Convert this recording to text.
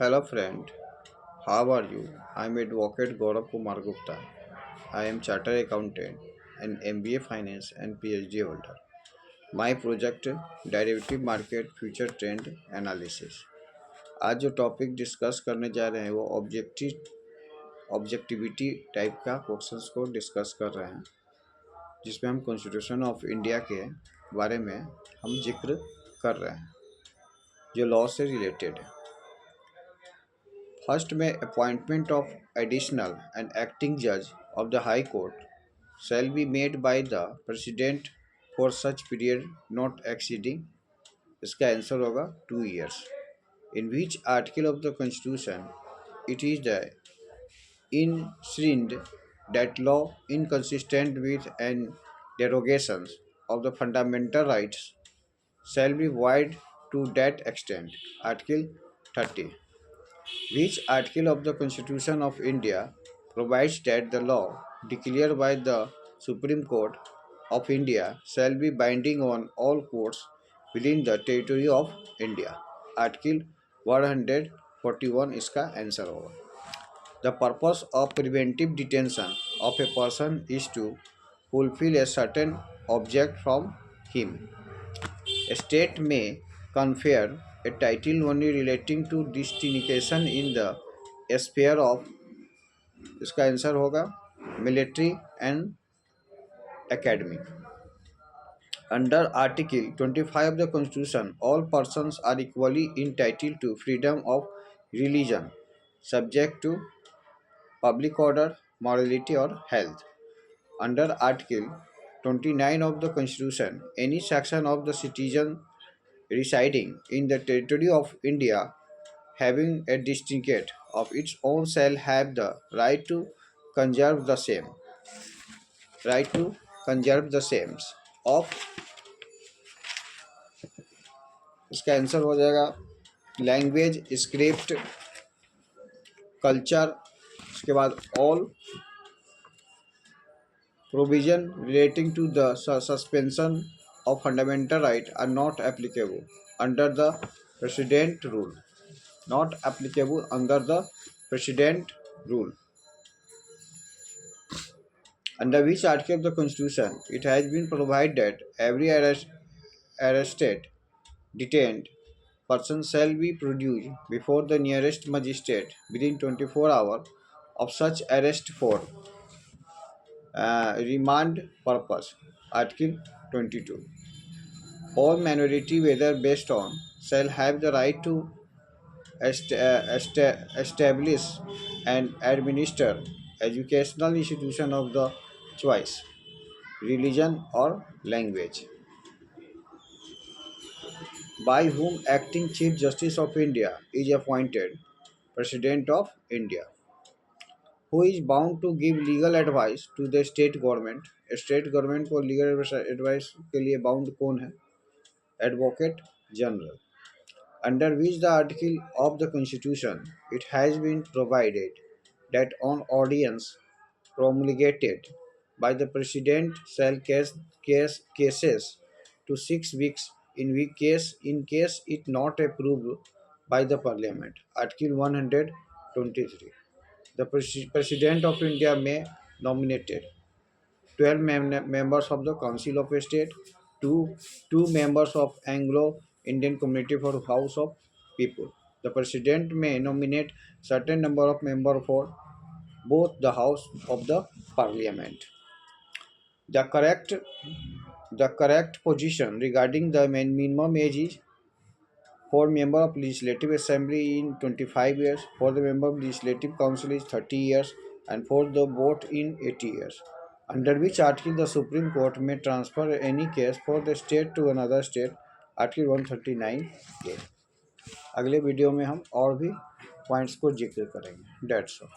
Hello friend, how are you? I'm Advocate Gaurav Kumar Gupta. I am Chartered Accountant and MBA Finance and PhD holder. My project Derivative Market Future Trend Analysis. आज जो topic discuss करने जा रहे हैं वो objectivity type का questions को discuss कर रहे हैं, जिसमें हम कॉन्स्टिट्यूशन ऑफ इंडिया के बारे में हम जिक्र कर रहे हैं जो लॉ से रिलेटेड है। First, may appointment of additional and acting judge of the High Court shall be made by the President for such period not exceeding, इसका आंसर होगा 2 years. In which article of the Constitution it is the enshrined that law inconsistent with and derogations of the fundamental rights shall be void to that extent. Article 30. Which article of the Constitution of India provides that the law declared by the Supreme Court of India shall be binding on all courts within the territory of India? Article 141 इसका answer होगा. The purpose of preventive detention of a person is to fulfill a certain object from him. A state may confer a title only relating to distinction in the sphere of, इसका answer होगा military and academic. Under Article 25 of the Constitution, all persons are equally entitled to freedom of religion, subject to public order, morality, or health. Under Article 29 of the Constitution, any section of the citizen residing in the territory of India having a district of its own shall have the right to conserve the same. Right to conserve the same of, इसका answer हो जाएगा language, script, culture. उसके बाद all provision relating to the suspension of fundamental right are not applicable under the precedent rule. Not applicable under the precedent rule. Under which article of the Constitution it has been provided that every arrested, detained person shall be produced before the nearest magistrate within 24 hours of such arrest for remand purpose. Article 22. All minority, whether based on, shall have the right to establish and administer educational institution of the choice, religion or language, by whom acting Chief Justice of India is appointed President of India, who is bound to give legal advice to the state government. State government को legal advice के लिए bound कौन है? Advocate general. Under which the article of the Constitution it has been provided that on ordinance promulgated by the President shall cases to 6 weeks in case it not approved by the Parliament. Article 123. The President of India may nominate 12 members of the Council of State, two members of Anglo-Indian Community for House of People. The President may nominate certain number of members for both the House of the Parliament. The correct position regarding the minimum age is for member of Legislative Assembly in 25 years, for the member of Legislative Council is 30 years, and for the vote in 80 years. Under which article the Supreme Court may transfer any case for the state to another state. Article 139A. अगले video में हम और भी points को जिक्र करेंगे. That's all.